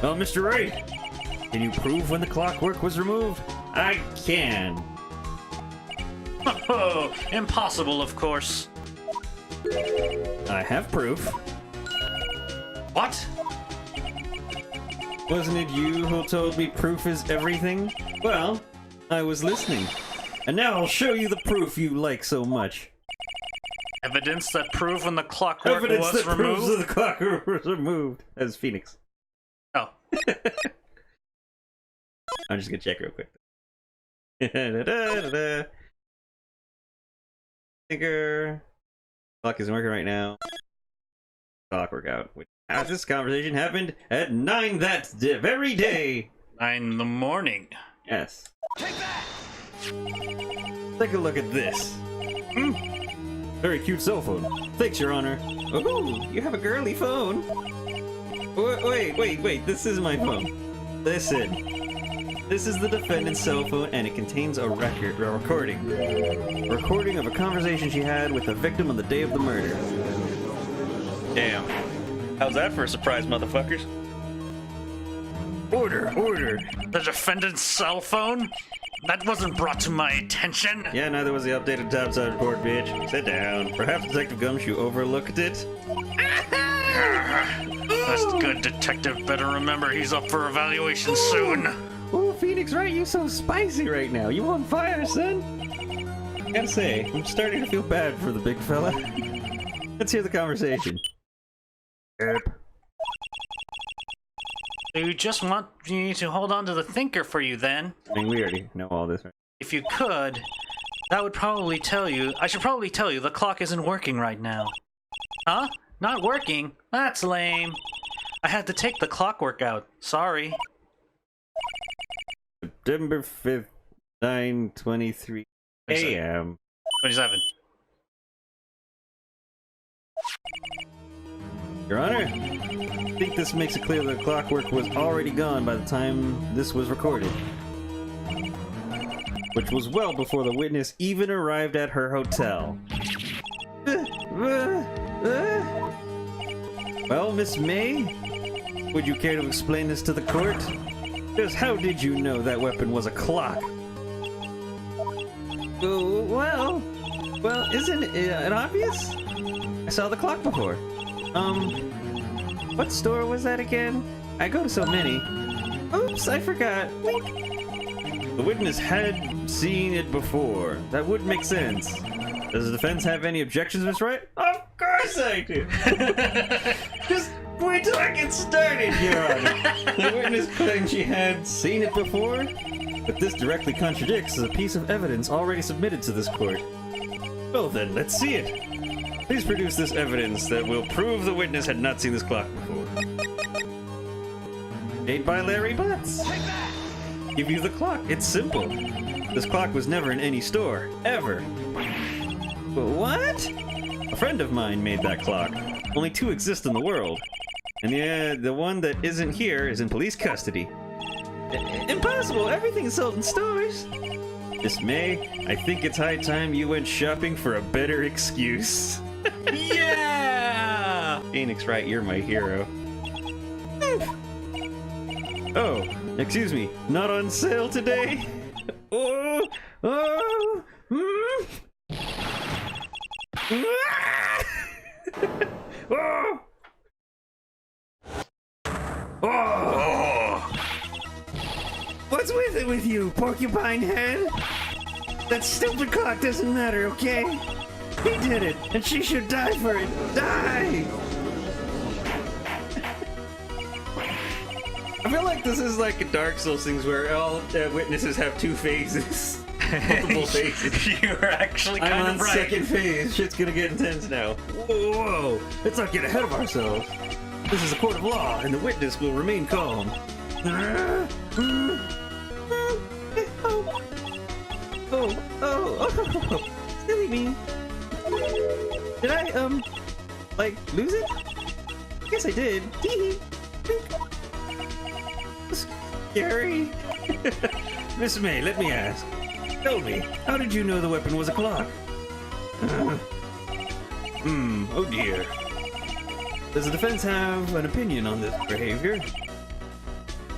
Well, Mr. Wright, can you prove when the clockwork was removed? I can. Oh, impossible, of course. I have proof. What? Wasn't it you who told me proof is everything? Well, I was listening. And now I'll show you the proof you like so much. Evidence that proves when the clockwork Evidence was that proves removed? that the clockwork was removed. As Phoenix. Oh. I'm just gonna check real quick. Da-da-da-da-da. Thinker. Clock isn't working right now. Clockwork out. This conversation happened at 9 that very day. 9 in the morning. Yes. Take that. Take a look at this. Very cute cell phone. Thanks, Your Honor. Oh, you have a girly phone. Wait. This is my phone. Listen. This is the defendant's cell phone, and it contains a recording. A recording of a conversation she had with the victim on the day of the murder. Damn. How's that for a surprise, motherfuckers? Order. The defendant's cell phone? That wasn't brought to my attention. Yeah, neither was the updated topside report, bitch. Sit down. Perhaps Detective Gumshoe overlooked it? This good detective better remember he's up for evaluation soon. Oh, Phoenix Wright, you so spicy right now. You on fire, son? I gotta say, I'm starting to feel bad for the big fella. Let's hear the conversation. Do you just want me to hold on to the thinker for you then? I mean, we already know all this, right? If you could, that would probably tell you. I should probably tell you the clock isn't working right now. Huh? Not working? That's lame. I had to take the clockwork out. Sorry. September 5th, 9:23 a.m. 27. Your Honor, I think this makes it clear that the clockwork was already gone by the time this was recorded. Which was well before the witness even arrived at her hotel. Well, Miss May, would you care to explain this to the court? Just how did you know that weapon was a clock? Well, isn't it obvious? I saw the clock before. What store was that again? I go to so many. Oops, I forgot. Wink. The witness had seen it before. That would make sense. Does the defense have any objections, Miss Wright? Of course I do. Just wait till I get started, Your Honor. The witness claimed she had seen it before, but this directly contradicts a piece of evidence already submitted to this court. Well then, let's see it. Please produce this evidence that will prove the witness had not seen this clock before. Made by Larry Butts. Give you the clock. It's simple. This clock was never in any store, ever. But what? A friend of mine made that clock. Only 2 exist in the world. And the one that isn't here is in police custody. Impossible! Everything is sold in stores! Miss May, I think it's high time you went shopping for a better excuse. Yeah! Phoenix Wright, you're my hero. Oh, excuse me, not on sale today? Oh! Oh! Oh! What's with it with you, porcupine head? That stupid clock doesn't matter, okay? He did it, and she should die for it. Die! I feel like this is like a Dark Souls things where all witnesses have 2 phases. Multiple phases. You're actually kind I'm of on right. second phase. Shit's gonna get intense now. Whoa! Let's not get ahead of ourselves. This is a court of law, and the witness will remain calm. Oh, silly me. Did I, like, lose it? I guess I did. Scary. Miss May, let me ask. Tell me, how did you know the weapon was a clock? Oh dear. Does the defense have an opinion on this behavior?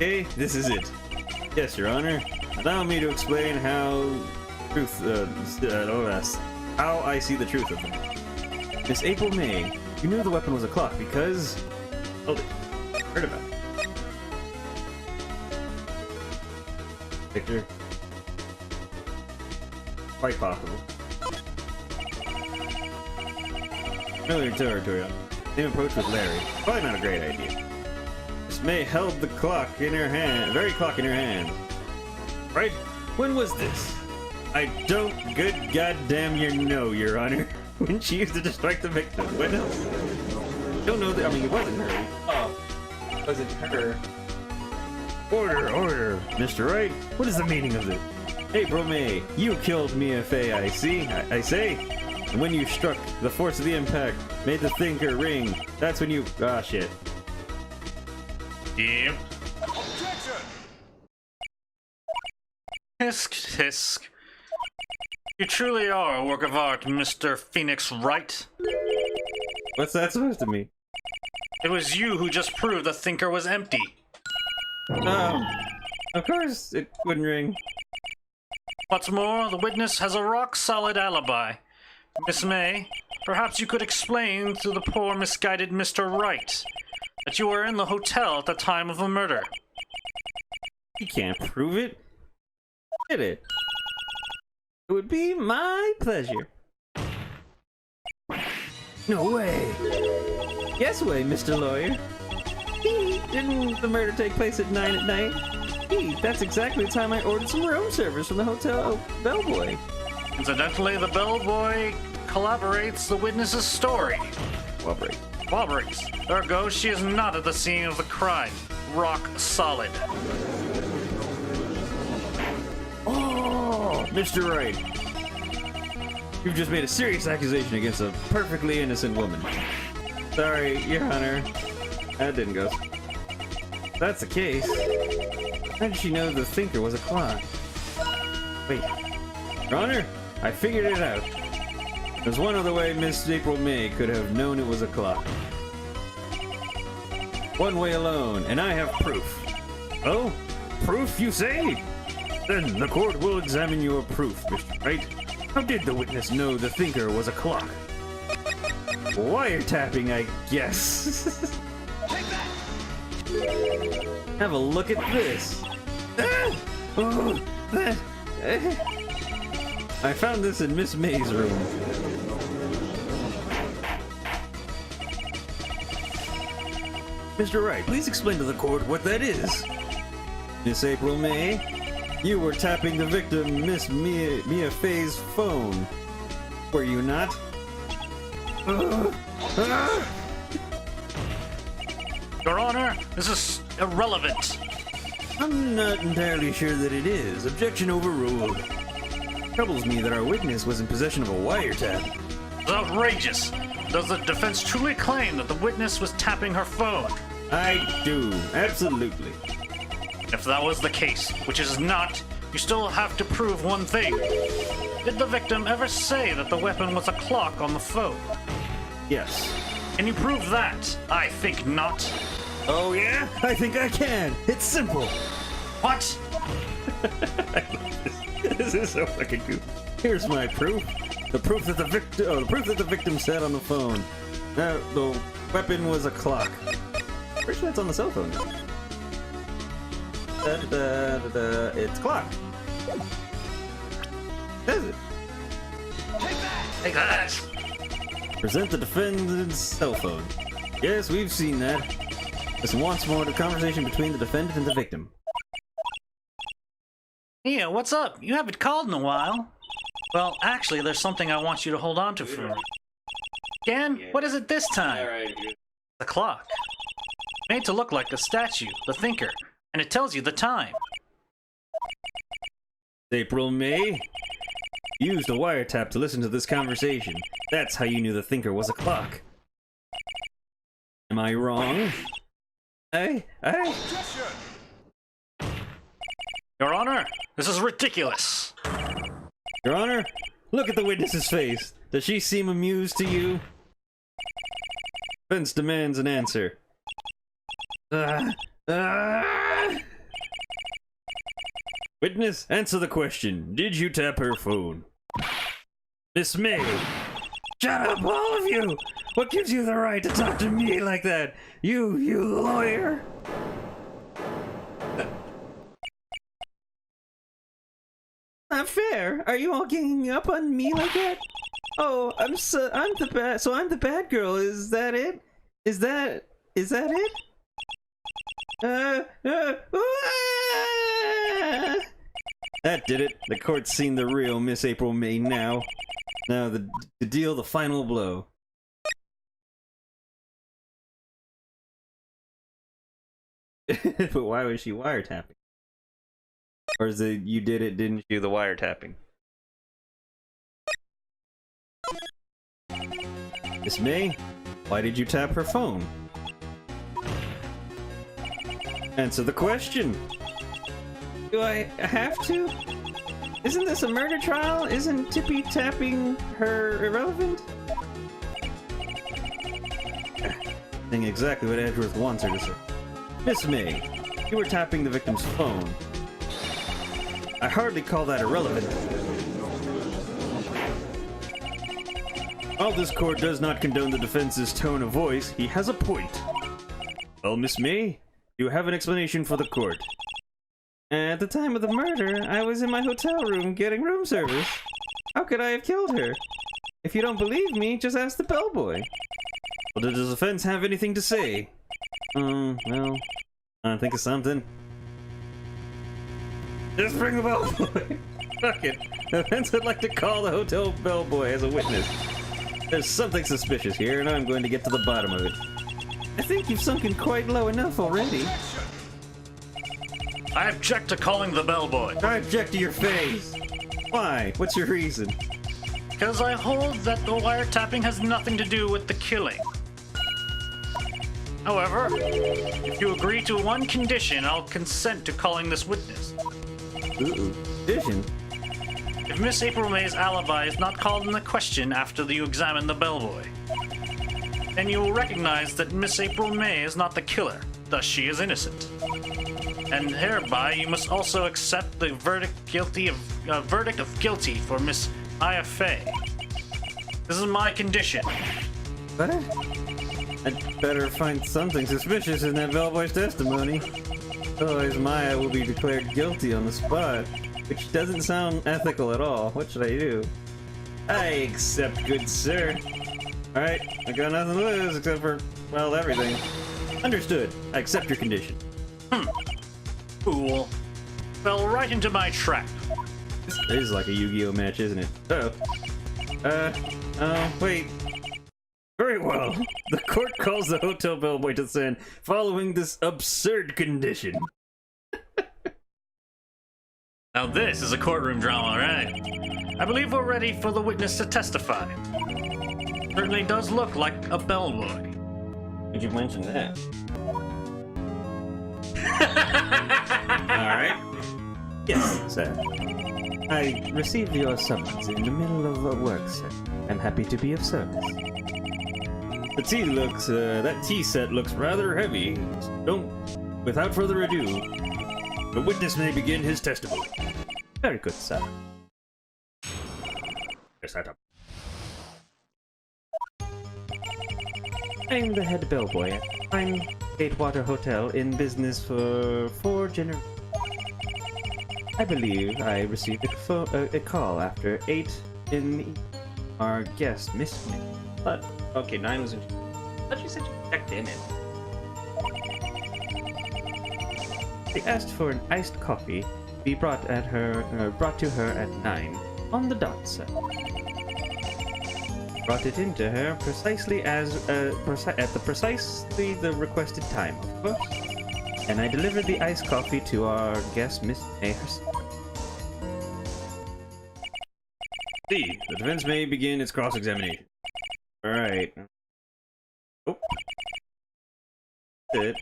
Okay, this is it. Yes, Your Honor. Allow me to explain how how I see the truth of it. Miss April May, you knew the weapon was a clock because... Hold it. Heard about it. Victor. Quite possible. Familiar territory. Same approach with Larry. Probably not a great idea. Miss May held the clock in her hand, very clock in her hand. Right? When was this? I don't good goddamn Your Honor. When she used it to strike the victim. When else? Don't know that. I mean, it wasn't her. Oh, it wasn't her. Order, Mr. Wright. What is the meaning of this? April May, you killed Mia Fey. I see. I say. And when you struck, the force of the impact made the thinker ring. That's when you. Ah, shit. Yep. Objection! Tisk, tisk. You truly are a work of art, Mr. Phoenix Wright. What's that supposed to mean? It was you who just proved the thinker was empty. Of course it wouldn't ring. What's more, the witness has a rock-solid alibi. Miss May, perhaps you could explain to the poor misguided Mr. Wright that you were in the hotel at the time of the murder. You can't prove it. Did it? It would be my pleasure. No way. Yes way, Mr. Lawyer. Didn't the murder take place at 9 at night? That's exactly the time I ordered some room service from the hotel bellboy. Incidentally, the bellboy corroborates the witness's story. Corroborates. Ergo, she is not at the scene of the crime. Rock solid. Oh, Mr. Wright. You've just made a serious accusation against a perfectly innocent woman. Sorry, Your Honor. That didn't go. If that's the case. How did she know the thinker was a clock? Wait. Your Honor, I figured it out. There's one other way Miss April May could have known it was a clock. One way alone, and I have proof. Oh? Proof, you say? Then the court will examine your proof, Mr. Wright. How did the witness know the thinker was a clock? Wiretapping, I guess. Have a look at this. I found this in Miss May's room. Mr. Wright, please explain to the court what that is. Miss April May, you were tapping the victim, Miss Mia Fey's phone. Were you not? Your Honor, this is irrelevant. I'm not entirely sure that it is. Objection overruled. Troubles me that our witness was in possession of a wiretap. It's outrageous. Does the defense truly claim that the witness was tapping her phone? I do, absolutely. If that was the case, which it is not, you still have to prove one thing. Did the victim ever say that the weapon was a clock on the phone? Yes. Can you prove that? I think not. Oh yeah? I think I can. It's simple. What? This is so fucking cool. Here's my proof. The proof that the victim said on the phone. The weapon was a clock. Pretty sure that's on the cell phone. It's clock. Says it. Take that! Present the defendant's cell phone. Yes, we've seen that. Listen once more to the conversation between the defendant and the victim. Yeah, what's up? You haven't called in a while. Well, actually, there's something I want you to hold on to for me. Again? What is it this time? The clock. Made to look like the statue, the thinker, and it tells you the time. April May used a wiretap to listen to this conversation. That's how you knew the thinker was a clock. Am I wrong? Objection! Your Honor, this is ridiculous. Your Honor, look at the witness's face. Does she seem amused to you? Defense demands an answer. Witness, answer the question. Did you tap her phone? Miss May! Shut up, all of you! What gives you the right to talk to me like that? You lawyer! Not fair. Are you all ganging up on me like that? Oh, I'm the bad girl. Is that it? Is that it? That did it. The court's seen the real Miss April May now. Now to deal the final blow. But why was she wiretapping? Or is it you did it, didn't you, the wiretapping? Miss May, why did you tap her phone? Answer the question. Do I have to? Isn't this a murder trial? Isn't Tippy tapping her irrelevant? Saying exactly what Edgeworth wants her to say. Miss May, you were tapping the victim's phone. I hardly call that irrelevant. While this court does not condone the defense's tone of voice, he has a point. Well, Miss May, you have an explanation for the court. At the time of the murder, I was in my hotel room getting room service. How could I have killed her? If you don't believe me, just ask the bellboy. Well, does the defense have anything to say? Well, I think of something. Just bring the bellboy. Fuck it. The defense would like to call the hotel bellboy as a witness. There's something suspicious here, and I'm going to get to the bottom of it. I think you've sunken quite low enough already. I object to calling the bellboy. I object to your face. Why? What's your reason? Because I hold that the wiretapping has nothing to do with the killing. However, if you agree to one condition, I'll consent to calling this witness. Ooh, condition? If Miss April May's alibi is not called into question after you examine the bellboy, then you will recognize that Miss April May is not the killer, thus she is innocent. And hereby, you must also accept the verdict of guilty for Miss Aya Fey. This is my condition. What? I'd better find something suspicious in that bellboy's testimony. Otherwise, Maya will be declared guilty on the spot, which doesn't sound ethical at all. What should I do? I accept, good sir. Alright, I got nothing to lose except for, well, everything. Understood. I accept your condition. Fool. Fell right into my trap. This is like a Yu-Gi-Oh match, isn't it? Oh, wait. Very well. The court calls the hotel bellboy to stand following this absurd condition. Now this is a courtroom drama, right? I believe we're ready for the witness to testify. Certainly does look like a bellboy. Did you mention that? Alright. Yes, sir. I received your summons in the middle of work, sir. I'm happy to be of service. The tea looks, that tea set looks rather heavy. Without further ado, the witness may begin his testimony. Very good, sir. I'm the head bellboy at Pine Gatewater Hotel in business for 4 generations. I believe I received a call after 8 in the evening. Our guest missed me. But, okay, 9 was in. I thought you said you checked in it. They asked for an iced coffee be brought to her at 9 on the dot, sir. Brought it into her precisely precisely the requested time, of course. And I delivered the iced coffee to our guest, Miss May herself. The defense may begin its cross-examination. Alright. Oh. That's it.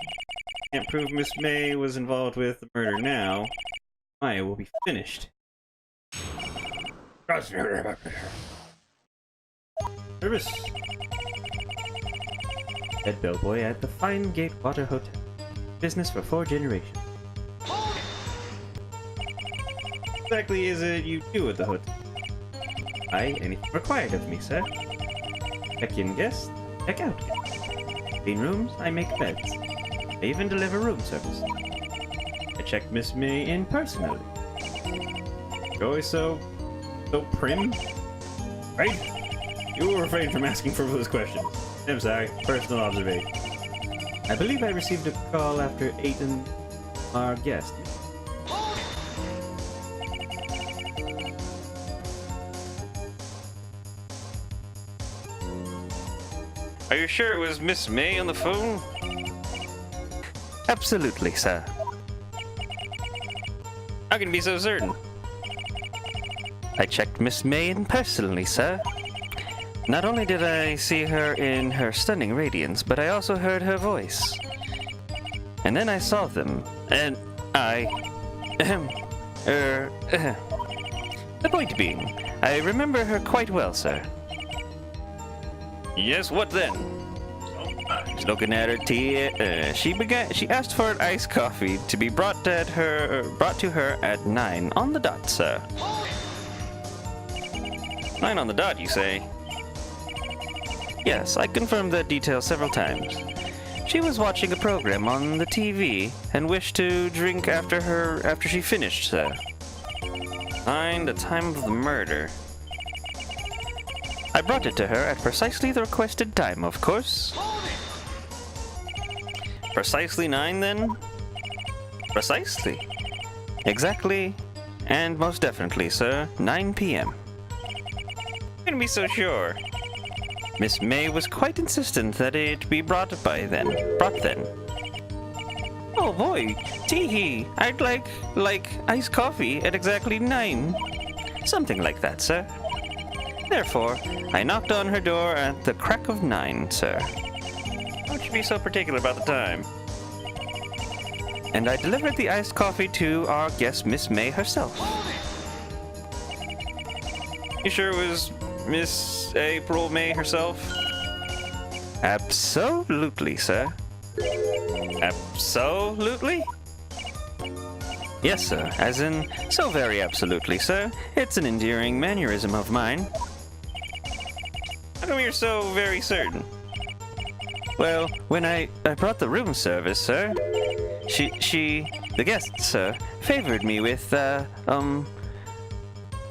Can't prove Miss May was involved with the murder now. Maya will be finished. Service. Head bellboy at the Fine Gatewater Hotel. Business for 4 generations. exactly is it you do at the hotel? Anything required of me, sir. Check in guests, check out guests. Clean rooms, I make beds. I even deliver room service. I checked Miss May in personally. You're always so prim, right? You will refrain from asking frivolous questions. I'm sorry, personal observation. I believe I received a call after Aiden, our guest. Are you sure it was Miss May on the phone? Absolutely, sir. How can you be so certain? I checked Miss May in personally, sir. Not only did I see her in her stunning radiance, but I also heard her voice. And then I saw them, and The point being, I remember her quite well, sir. Yes, what then? Just looking at her tea, she asked for an iced coffee to be brought to her at 9 on the dot, sir. 9 on the dot, you say? Yes, I confirmed that detail several times. She was watching a program on the TV and wished to drink after she finished, sir. 9, the time of the murder. I brought it to her at precisely the requested time, of course. Precisely 9, then? Precisely. Exactly, and most definitely, sir, 9 p.m. How can you be so sure? Miss May was quite insistent that it be brought then. Oh boy, tee-hee, I'd like iced coffee at exactly 9. Something like that, sir. Therefore, I knocked on her door at the crack of 9, sir. Why would you be so particular about the time? And I delivered the iced coffee to our guest, Miss May herself. You sure it was Miss April May herself? Absolutely, sir. Absolutely? Yes, sir, as in, so very absolutely, sir. It's an endearing mannerism of mine. How come you're so very certain? Well, when I brought the room service, sir, the guest, sir, favored me with, an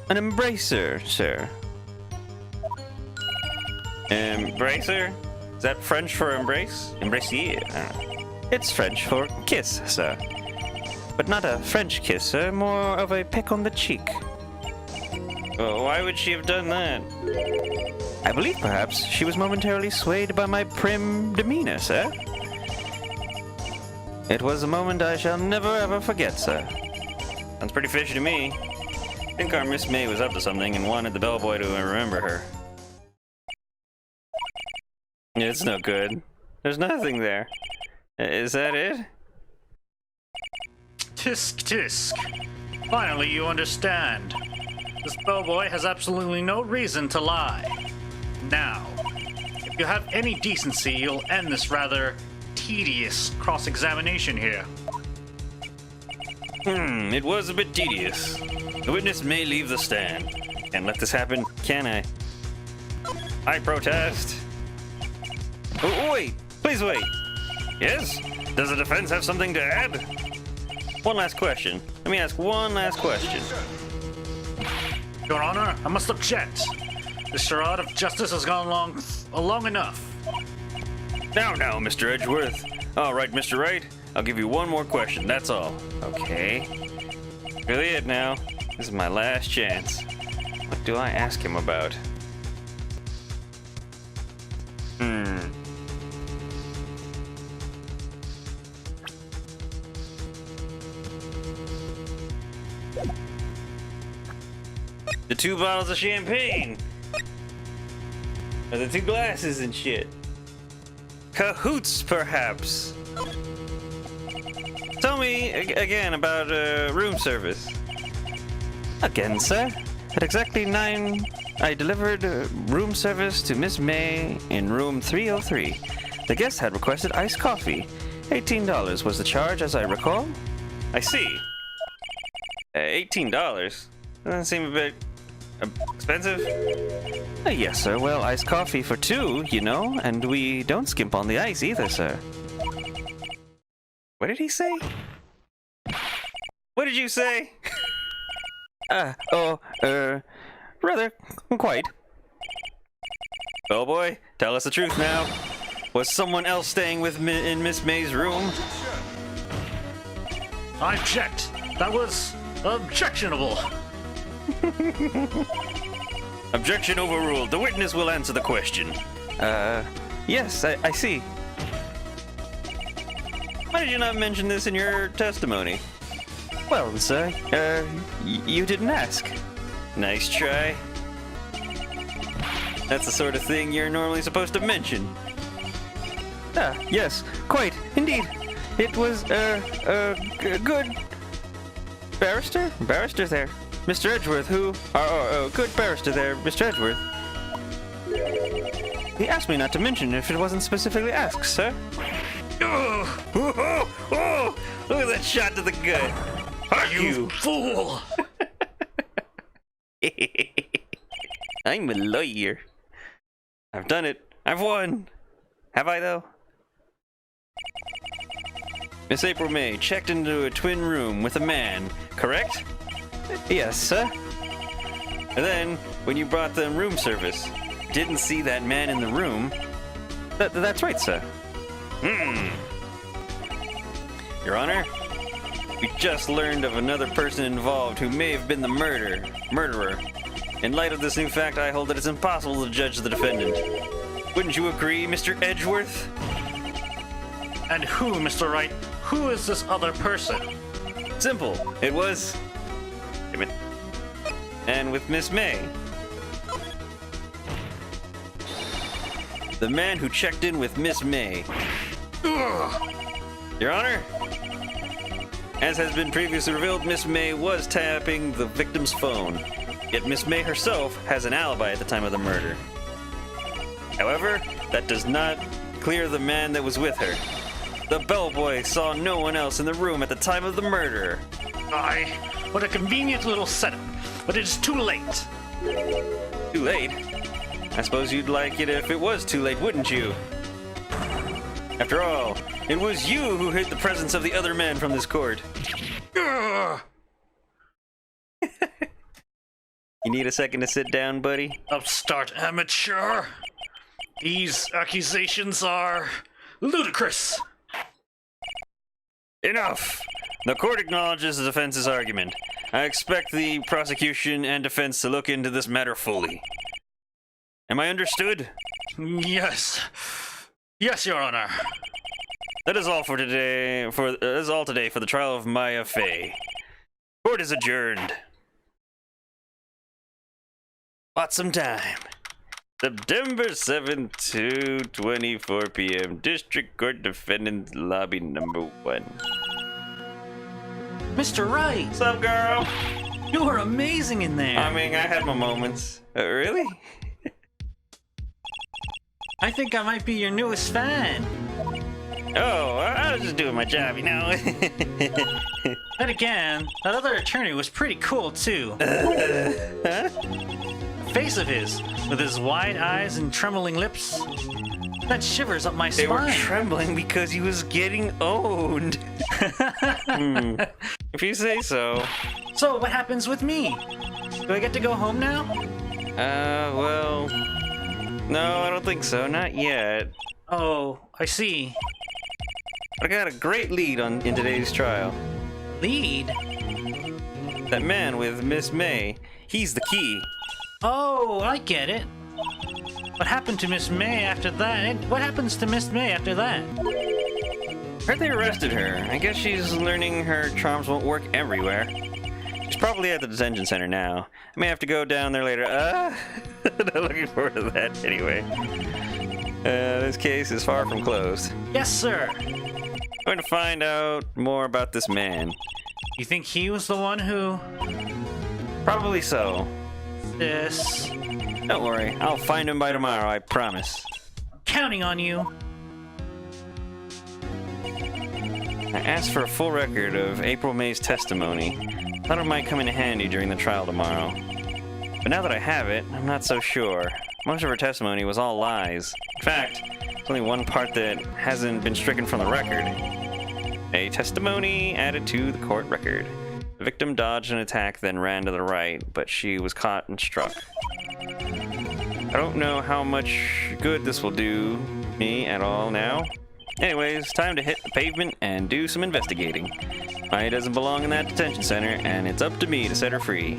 embracer, sir. Embracer? Is that French for embrace? Embracier? It's French for kiss, sir. But not a French kiss, sir, more of a peck on the cheek. Well, why would she have done that? I believe perhaps she was momentarily swayed by my prim demeanor, sir. It was a moment I shall never ever forget, sir. Sounds pretty fishy to me. I think our Miss May was up to something and wanted the bellboy to remember her. It's no good. There's nothing there. Is that it? Tisk tisk. Finally you understand. This bellboy has absolutely no reason to lie. Now, if you have any decency, you'll end this rather tedious cross-examination here. It was a bit tedious. The witness may leave the stand. Can't let this happen, can I? I protest. Oh, wait! Please wait! Yes? Does the defense have something to add? One last question. Let me ask one last question. Your Honor, I must object. The charade of justice has gone long enough. Now, Mr. Edgeworth. All right, Mr. Wright. I'll give you one more question, that's all. Okay. Really it now. This is my last chance. What do I ask him about? The 2 bottles of champagne. Or the 2 glasses and shit. Cahoots, perhaps. Tell me again about room service. Again, sir. At exactly 9, I delivered room service to Miss May in room 303. The guest had requested iced coffee. $18 was the charge, as I recall. I see. $18? Doesn't seem a bit expensive. Yes, sir. Well, iced coffee for two, you know, and we don't skimp on the ice either, sir. What did he say? What did you say? Rather, quite. Bellboy, tell us the truth now. Was someone else staying with in Miss May's room? I object. That was objectionable. Objection overruled. The witness will answer the question. Yes, I see. Why did you not mention this in your testimony? Well, sir, you didn't ask. Nice try. That's the sort of thing you're normally supposed to mention. Yes, quite, indeed. It was, good barrister? Barrister there. Mr. Edgeworth, who... good barrister there, Mr. Edgeworth. He asked me not to mention if it wasn't specifically asked, sir. Oh, look at that shot to the gut. You fool! I'm a lawyer. I've done it. I've won. Have I, though? Miss April May checked into a twin room with a man, correct? Yes, sir. And then, when you brought them room service, didn't see that man in the room. That's right, sir. Your Honor, we just learned of another person involved who may have been the murderer. In light of this new fact, I hold that it's impossible to judge the defendant. Wouldn't you agree, Mr. Edgeworth? And who, Mr. Wright? Who is this other person? Simple. It was... And with Miss May. The man who checked in with Miss May. Your Honor, as has been previously revealed, Miss May was tapping the victim's phone. Yet Miss May herself has an alibi at the time of the murder. However, that does not clear the man that was with her. The bellboy saw no one else in the room at the time of the murder. What a convenient little setup. But it is too late. Too late? I suppose you'd like it if it was too late, wouldn't you? After all, it was you who hid the presence of the other man from this court. You need a second to sit down, buddy? Upstart amateur. These accusations are ludicrous. Enough! The court acknowledges the defense's argument. I expect the prosecution and defense to look into this matter fully. Am I understood? Yes. Yes, Your Honor. That is all for today. That is all today for the trial of Maya Fey. Court is adjourned. Bought some time. September 7th, 2:24 p.m. District Court Defendant Lobby number 1. Mr. Wright, What's up, girl? you were amazing in there. I mean, I had my moments. Really? I think I might be your newest fan. Oh, I was just doing my job, you know. Then again, that other attorney was pretty cool too. Huh? The face of his, with his wide eyes and trembling lips, that shivers up my They were spine. trembling because he was getting owned. If you say so. So what happens with me? Do I get to go home now? Well... No, I don't think so. Not yet. Oh, I see. But I got a great lead in today's trial. Lead? That man with Miss May, he's the key. Oh, I get it. What happened to Miss May after that? And what happens to Miss May after that? Heard they arrested her. I guess she's learning her charms won't work everywhere. She's probably at the detention center now. I may have to go down there later. Not looking forward to that anyway. This case is far from closed. Yes, sir. Going to find out more about this man. You think he was the one who... Probably so. This... Don't worry, I'll find him by tomorrow, I promise. Counting on you. I asked for a full record of April May's testimony. Thought it might come in handy during the trial tomorrow. But now that I have it, I'm not so sure. Most of her testimony was all lies. In fact, there's only one part that hasn't been stricken from the record. A testimony added to the court record. The victim dodged an attack, then ran to the right, but she was caught and struck. I don't know how much good this will do me at all now. Anyways, time to hit the pavement and do some investigating. Maya doesn't belong in that detention center, and it's up to me to set her free.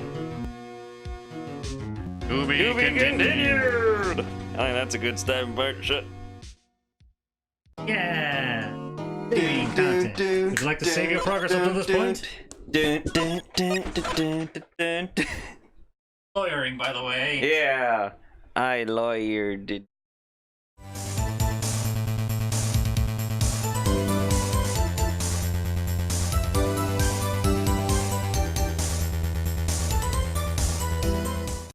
To be Continued! I think that's a good starting part. Shut. Yeah. Dating content. Would you like to save your progress up to this point? Lawyering, by the way. Yeah, I lawyered.